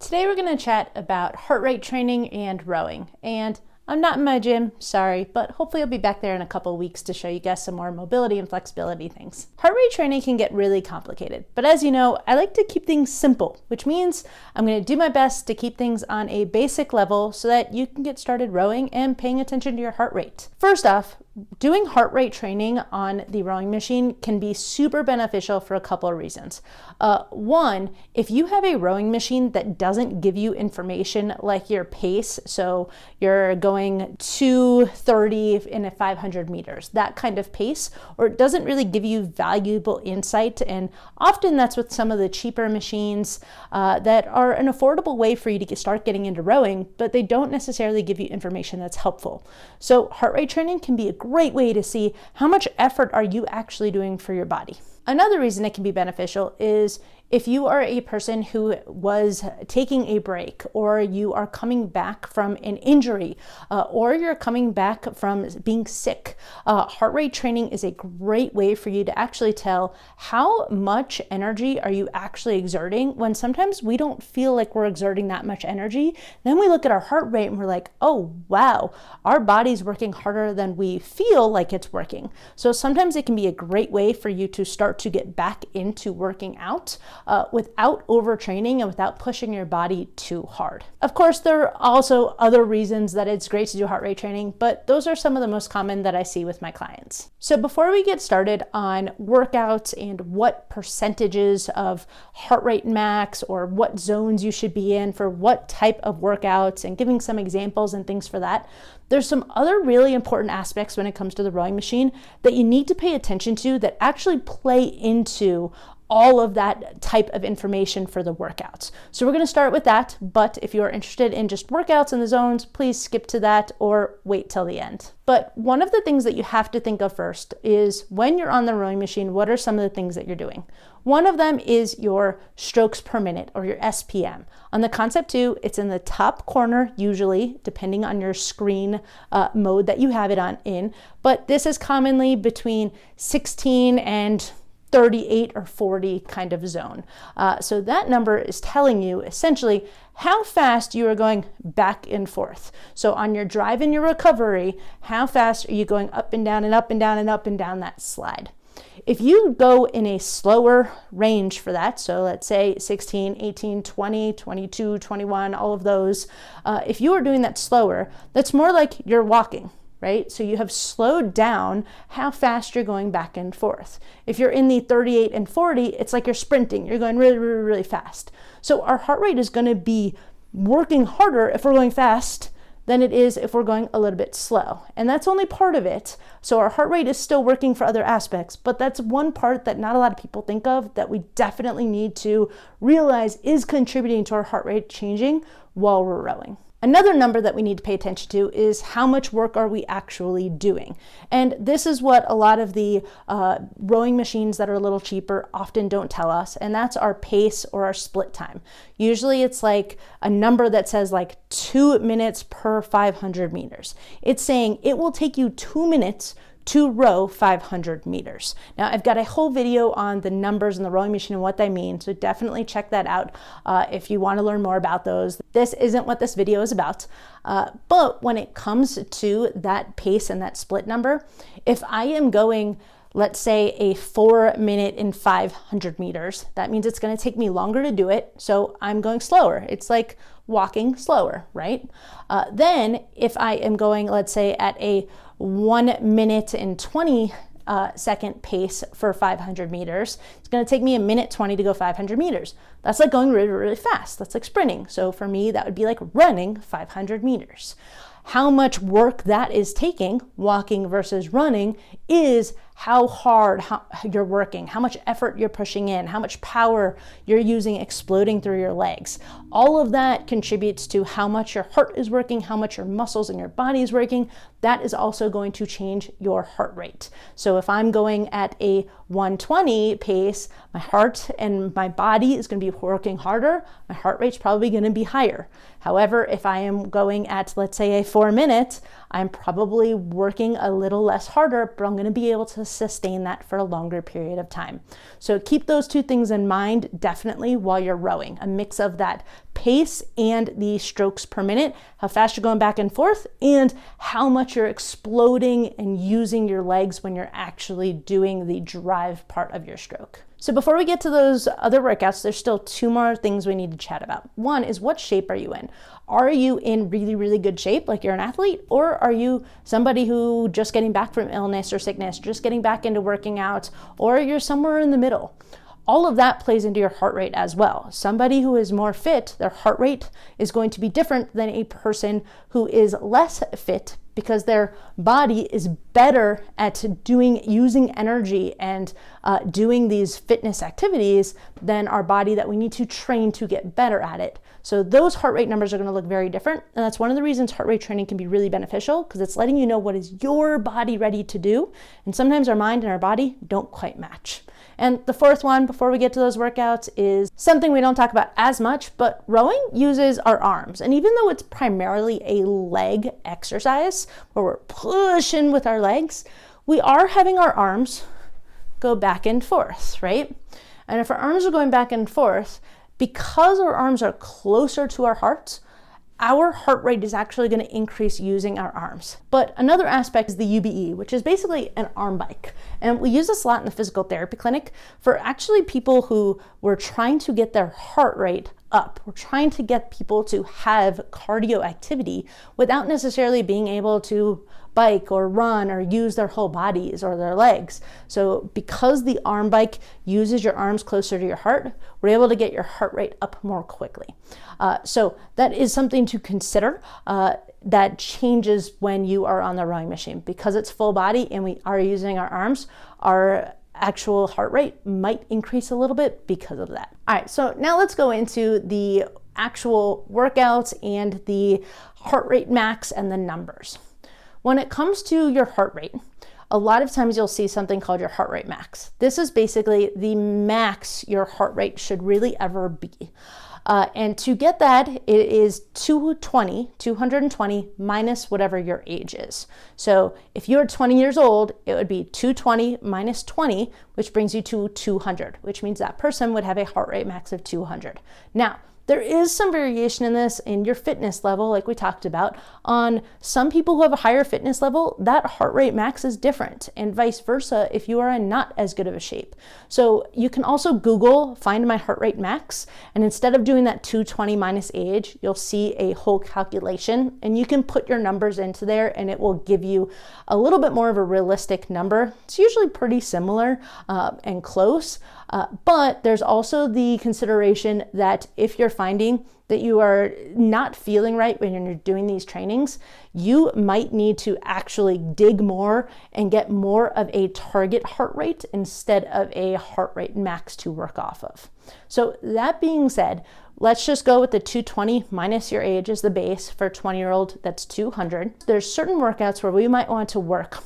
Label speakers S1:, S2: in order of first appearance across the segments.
S1: Today we're going to chat about heart rate training and rowing. And I'm not in my gym, sorry, but hopefully I'll be back there in a couple of weeks to show you guys some more mobility and flexibility things. Heart rate training can get really complicated, but as you know, I like to keep things simple, which means I'm going to do my best to keep things on a basic level so that you can get started rowing and paying attention to your heart rate. First off, doing heart rate training on the rowing machine can be super beneficial for a couple of reasons. One, if you have a rowing machine that doesn't give you information like your pace, so you're going 2:30 in 500 meters, that kind of pace, or it doesn't really give you valuable insight, and often that's with some of the cheaper machines that are an affordable way for you to start getting into rowing, but they don't necessarily give you information that's helpful. So heart rate training can be a great way to see how much effort are you actually doing for your body. Another reason it can be beneficial is if you are a person who was taking a break, or you are coming back from an injury, or you're coming back from being sick, heart rate training is a great way for you to actually tell how much energy are you actually exerting, when sometimes we don't feel like we're exerting that much energy. Then we look at our heart rate and we're like, oh wow, our body's working harder than we feel like it's working. So sometimes it can be a great way for you to start to get back into working out without overtraining and without pushing your body too hard. Of course, there are also other reasons that it's great to do heart rate training, but those are some of the most common that I see with my clients. So before we get started on workouts and what percentages of heart rate max or what zones you should be in for what type of workouts, and giving some examples and things for that, there's some other really important aspects when it comes to the rowing machine that you need to pay attention to that actually play into all of that type of information for the workouts. So we're going to start with that, but if you're interested in just workouts and the zones, please skip to that or wait till the end. But one of the things that you have to think of first is when you're on the rowing machine, what are some of the things that you're doing? One of them is your strokes per minute, or your SPM. On the Concept 2, it's in the top corner, usually, depending on your screen mode that you have it in, but this is commonly between 16 and 38 or 40 kind of zone. So that number is telling you essentially how fast you are going back and forth. So on your drive and your recovery, how fast are you going up and down and up and down and up and down that slide? If you go in a slower range for that, so let's say 16, 18, 20, 22, 21, all of those, if you are doing that slower, that's more like you're walking. Right? So you have slowed down how fast you're going back and forth. If you're in the 38 and 40, it's like you're sprinting. You're going really, really, really fast. So our heart rate is going to be working harder if we're going fast than it is if we're going a little bit slow. And that's only part of it. So our heart rate is still working for other aspects, but that's one part that not a lot of people think of that we definitely need to realize is contributing to our heart rate changing while we're rowing. Another number that we need to pay attention to is how much work are we actually doing? And this is what a lot of the rowing machines that are a little cheaper often don't tell us, and that's our pace or our split time. Usually it's like a number that says like 2 minutes per 500 meters. It's saying it will take you 2 minutes to row 500 meters. Now, I've got a whole video on the numbers and the rowing machine and what they mean, so definitely check that out if you want to learn more about those. This isn't what this video is about, but when it comes to that pace and that split number, if I am going, let's say, a 4 minute in 500 meters, that means it's going to take me longer to do it, so I'm going slower. It's like walking slower, right? Then if I am going, let's say, at a 1 minute and 20 second pace for 500 meters, it's going to take me 1 minute 20 to go 500 meters. That's like going really, really fast. That's like sprinting. So for me, that would be like running 500 meters. How much work that is taking, walking versus running, is how hard you're working, how much effort you're pushing in, how much power you're using exploding through your legs. All of that contributes to how much your heart is working, how much your muscles in your body is working. That is also going to change your heart rate. So if I'm going at a 120 pace, my heart and my body is going to be working harder. My heart rate's probably going to be higher. However, if I am going at, let's say, a 4 minute, I'm probably working a little less harder, but I'm going to be able to sustain that for a longer period of time. So keep those two things in mind definitely while you're rowing, a mix of that pace and the strokes per minute, how fast you're going back and forth, and how much you're exploding and using your legs when you're actually doing the drive part of your stroke. So before we get to those other workouts, there's still two more things we need to chat about. One is, what shape are you in? Are you in really, really good shape, like you're an athlete? Or are you somebody who just getting back from illness or sickness, just getting back into working out, or you're somewhere in the middle? All of that plays into your heart rate as well. Somebody who is more fit, their heart rate is going to be different than a person who is less fit, because their body is better at using energy and doing these fitness activities than our body that we need to train to get better at it. So those heart rate numbers are going to look very different. And that's one of the reasons heart rate training can be really beneficial, because it's letting you know what is your body ready to do. And sometimes our mind and our body don't quite match. And the fourth one, before we get to those workouts, is something we don't talk about as much, but rowing uses our arms. And even though it's primarily a leg exercise where we're pushing with our legs, we are having our arms go back and forth, right? And if our arms are going back and forth, because our arms are closer to our hearts, our heart rate is actually going to increase using our arms. But another aspect is the UBE, which is basically an arm bike. And we use this a lot in the physical therapy clinic for actually people who were trying to get their heart rate up. We're trying to get people to have cardio activity without necessarily being able to bike or run or use their whole bodies or their legs. So because the arm bike uses your arms closer to your heart, we're able to get your heart rate up more quickly. So that is something to consider. That changes when you are on the rowing machine. Because it's full body and we are using our arms, our actual heart rate might increase a little bit because of that. All right, so now let's go into the actual workouts and the heart rate max and the numbers. When it comes to your heart rate, a lot of times you'll see something called your heart rate max. This is basically the max your heart rate should really ever be. And to get that, it is 220 minus whatever your age is. So if you're 20 years old, it would be 220 minus 20, which brings you to 200, which means that person would have a heart rate max of 200. Now, there is some variation in this in your fitness level, like we talked about. On some people who have a higher fitness level, that heart rate max is different, and vice versa if you are in not as good of a shape. So you can also Google, find my heart rate max, and instead of doing that 220 minus age, you'll see a whole calculation, and you can put your numbers into there, and it will give you a little bit more of a realistic number. It's usually pretty similar and close. But there's also the consideration that if you're finding that you are not feeling right when you're doing these trainings, you might need to actually dig more and get more of a target heart rate instead of a heart rate max to work off of. So that being said, let's just go with the 220 minus your age as the base. For a 20-year-old, that's 200. There's certain workouts where we might want to work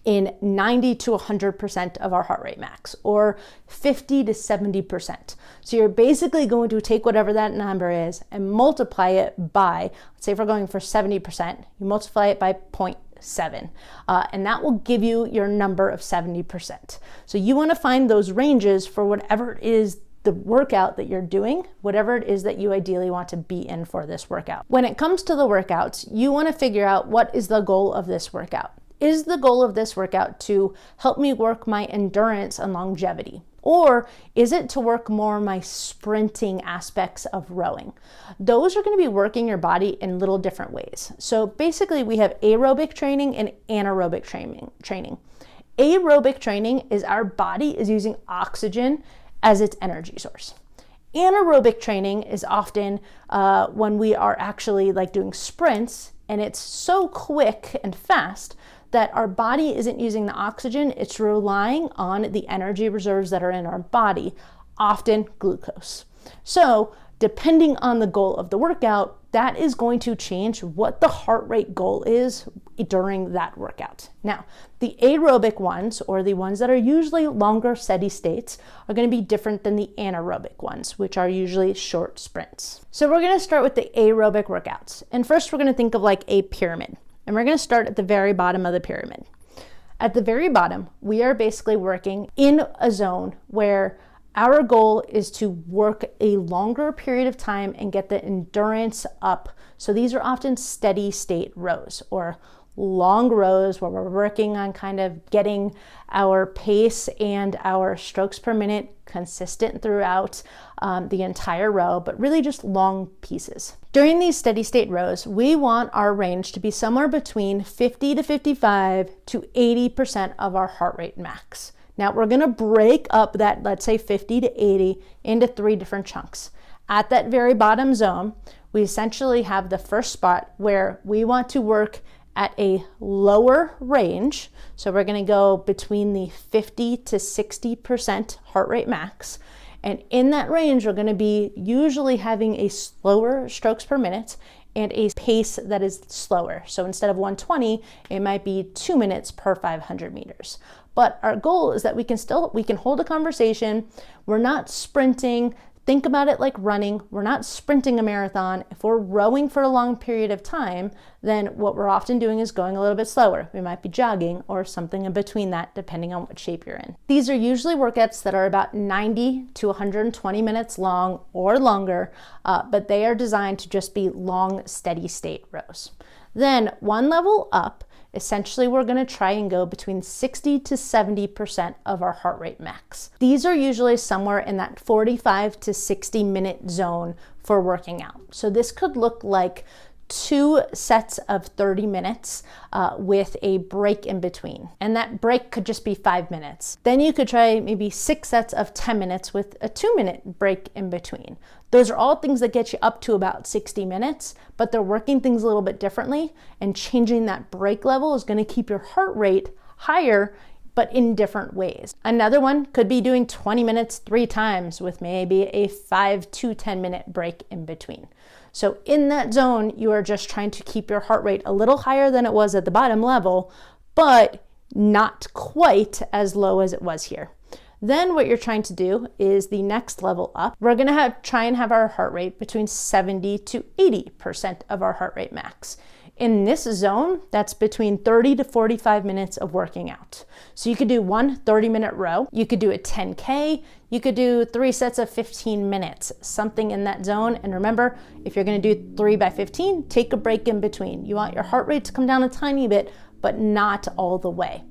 S1: in 90 to 100% of our heart rate max, or 50 to 70%. So you're basically going to take whatever that number is and multiply it by, let's say if we're going for 70%, you multiply it by 0.7, and that will give you your number of 70%. So you want to find those ranges for whatever it is the workout that you're doing, whatever it is that you ideally want to be in for this workout. When it comes to the workouts, you want to figure out what is the goal of this workout. Is the goal of this workout to help me work my endurance and longevity? Or is it to work more my sprinting aspects of rowing? Those are going to be working your body in little different ways. So basically we have aerobic training and anaerobic training. Aerobic training is our body is using oxygen as its energy source. Anaerobic training is often when we are actually like doing sprints, and it's so quick and fast that our body isn't using the oxygen, it's relying on the energy reserves that are in our body, often glucose. So depending on the goal of the workout, that is going to change what the heart rate goal is during that workout. Now, the aerobic ones, or the ones that are usually longer steady states, are going to be different than the anaerobic ones, which are usually short sprints. So we're going to start with the aerobic workouts. And first we're going to think of like a pyramid. And we're going to start at the very bottom of the pyramid. At the very bottom, we are basically working in a zone where Our goal is to work a longer period of time and get the endurance up. So these are often steady state rows or long rows where we're working on kind of getting our pace and our strokes per minute consistent throughout the entire row, but really just long pieces. During these steady state rows, we want our range to be somewhere between 50 to 55 to 80% of our heart rate max. Now we're gonna break up that, let's say 50 to 80 into 3 different chunks. At that very bottom zone, we essentially have the first spot where we want to work at a lower range. So we're gonna go between the 50 to 60% heart rate max. And in that range, we're gonna be usually having a slower strokes per minute and a pace that is slower. So instead of 120, it might be 2 minutes per 500 meters. But our goal is that we can hold a conversation. We're not sprinting. Think about it like running. We're not sprinting a marathon. If we're rowing for a long period of time, then what we're often doing is going a little bit slower. We might be jogging or something in between that, depending on what shape you're in. These are usually workouts that are about 90 to 120 minutes long or longer, but they are designed to just be long, steady state rows. Then one level up, essentially, we're going to try and go between 60 to 70% of our heart rate max. These are usually somewhere in that 45 to 60 minute zone for working out. So this could look like 2 sets of 30 minutes with a break in between. And that break could just be 5 minutes. Then you could try maybe 6 sets of 10 minutes with a 2-minute break in between. Those are all things that get you up to about 60 minutes, but they're working things a little bit differently, and changing that break level is going to keep your heart rate higher, but in different ways. Another one could be doing 20 minutes 3 times with maybe a 5 to 10 minute break in between. So in that zone, you are just trying to keep your heart rate a little higher than it was at the bottom level, but not quite as low as it was here. Then what you're trying to do is the next level up. We're gonna try and have our heart rate between 70 to 80% of our heart rate max. In this zone, that's between 30 to 45 minutes of working out. So you could do one 30-minute row, you could do a 10K, you could do 3 sets of 15 minutes, something in that zone. And remember, if you're gonna do 3 by 15, take a break in between. You want your heart rate to come down a tiny bit, but not all the way.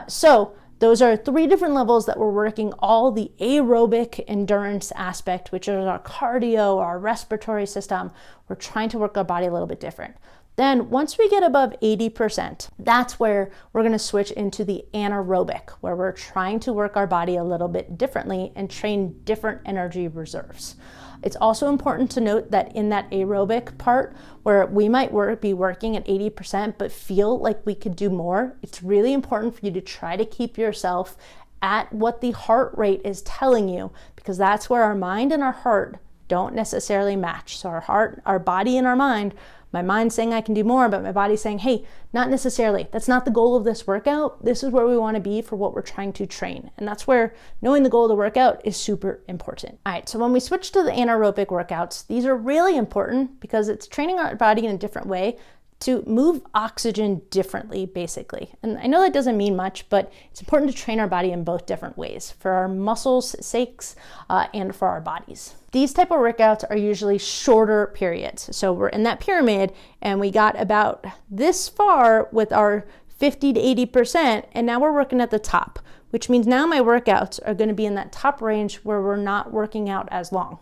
S1: So those are 3 different levels that we're working all the aerobic endurance aspect, which is our cardio, our respiratory system. We're trying to work our body a little bit different. Then once we get above 80%, that's where we're gonna switch into the anaerobic, where we're trying to work our body a little bit differently and train different energy reserves. It's also important to note that in that aerobic part, where we might be working at 80% but feel like we could do more, it's really important for you to try to keep yourself at what the heart rate is telling you, because that's where our mind and our heart don't necessarily match. So our heart, our body and our mind, my mind's saying I can do more, but my body's saying, hey, not necessarily. That's not the goal of this workout. This is where we want to be for what we're trying to train. And that's where knowing the goal of the workout is super important. All right, so when we switch to the anaerobic workouts, these are really important because it's training our body in a different way to move oxygen differently, basically. And I know that doesn't mean much, but it's important to train our body in both different ways, for our muscles' sakes and for our bodies. These type of workouts are usually shorter periods. So we're in that pyramid and we got about this far with our 50 to 80%, and now we're working at the top, which means now my workouts are going to be in that top range where we're not working out as long.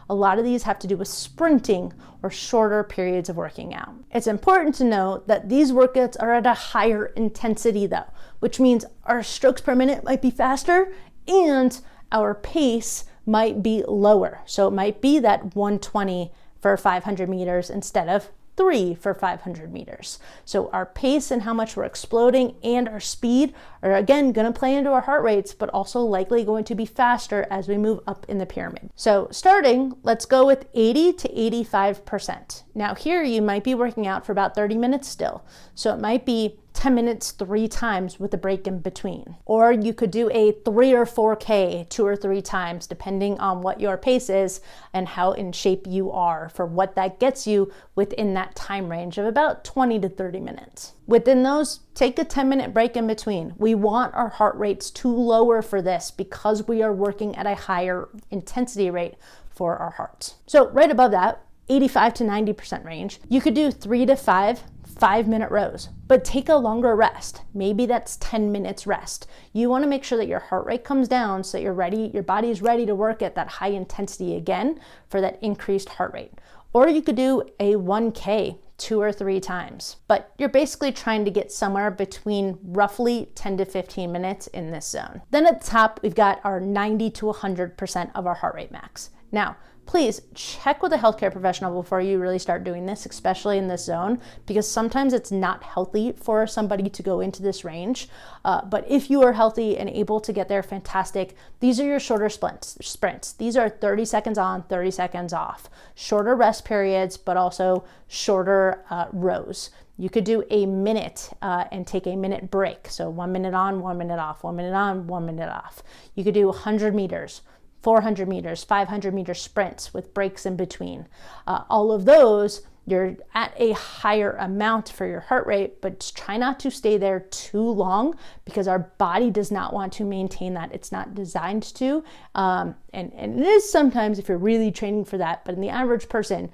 S1: A lot of these have to do with sprinting or shorter periods of working out. It's important to note that these workouts are at a higher intensity though, which means our strokes per minute might be faster and our pace might be lower. So it might be that 120 for 500 meters instead of 3 for 500 meters. So our pace and how much we're exploding and our speed are again going to play into our heart rates, but also likely going to be faster as we move up in the pyramid. So starting, let's go with 80 to 85%. Now here you might be working out for about 30 minutes still. So it might be 10 minutes 3 times with a break in between. Or you could do a 3 or 4K 2 or 3 times, depending on what your pace is and how in shape you are for what that gets you within that time range of about 20 to 30 minutes. Within those, take a 10-minute break in between. We want our heart rates to lower for this because we are working at a higher intensity rate for our hearts. So right above that, 85 to 90% range, you could do 3 to 5 5-minute rows, but take a longer rest. Maybe that's 10 minutes rest. You want to make sure that your heart rate comes down so that you're ready, your body is ready to work at that high intensity again for that increased heart rate. Or you could do a 1K 2 or 3 times, but you're basically trying to get somewhere between roughly 10 to 15 minutes in this zone. Then at the top, we've got our 90 to 100% of our heart rate max. Now, please check with a healthcare professional before you really start doing this, especially in this zone, because sometimes it's not healthy for somebody to go into this range. But if you are healthy and able to get there, fantastic. These are your shorter sprints. These are 30 seconds on, 30 seconds off. Shorter rest periods, but also shorter rows. You could do a minute and take a minute break. So 1 minute on, 1 minute off, 1 minute on, 1 minute off. You could do 100 meters. 400 meters, 500 meter sprints with breaks in between. All of those, you're at a higher amount for your heart rate, but try not to stay there too long because our body does not want to maintain that. It's not designed to. And it is sometimes if you're really training for that, but in the average person,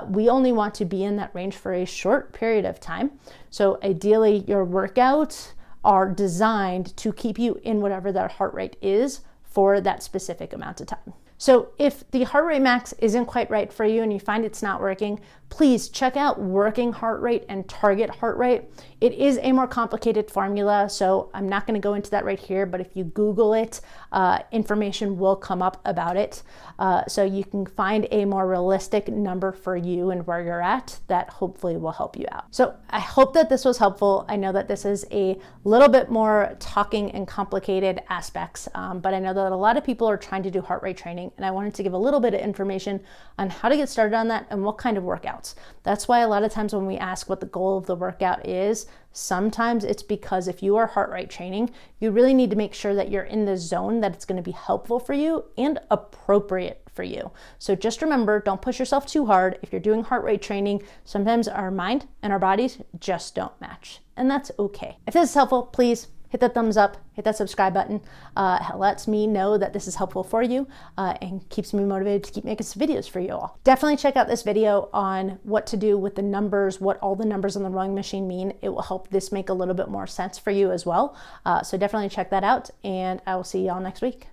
S1: we only want to be in that range for a short period of time. So ideally, your workouts are designed to keep you in whatever that heart rate is for that specific amount of time. So if the heart rate max isn't quite right for you and you find it's not working, please check out working heart rate and target heart rate. It is a more complicated formula, so I'm not going to go into that right here, but if you Google it, information will come up about it. So you can find a more realistic number for you and where you're at that hopefully will help you out. So I hope that this was helpful. I know that this is a little bit more talking and complicated aspects, but I know that a lot of people are trying to do heart rate training, and I wanted to give a little bit of information on how to get started on that and what kind of workouts. That's why a lot of times when we ask what the goal of the workout is, sometimes it's because if you are heart rate training, you really need to make sure that you're in the zone that it's going to be helpful for you and appropriate for you. So just remember, don't push yourself too hard. If you're doing heart rate training, sometimes our mind and our bodies just don't match, and that's okay. If this is helpful, please hit that thumbs up, hit that subscribe button. It lets me know that this is helpful for you and keeps me motivated to keep making some videos for you all. Definitely check out this video on what to do with the numbers, what all the numbers on the rowing machine mean. It will help this make a little bit more sense for you as well. So definitely check that out, and I will see y'all next week.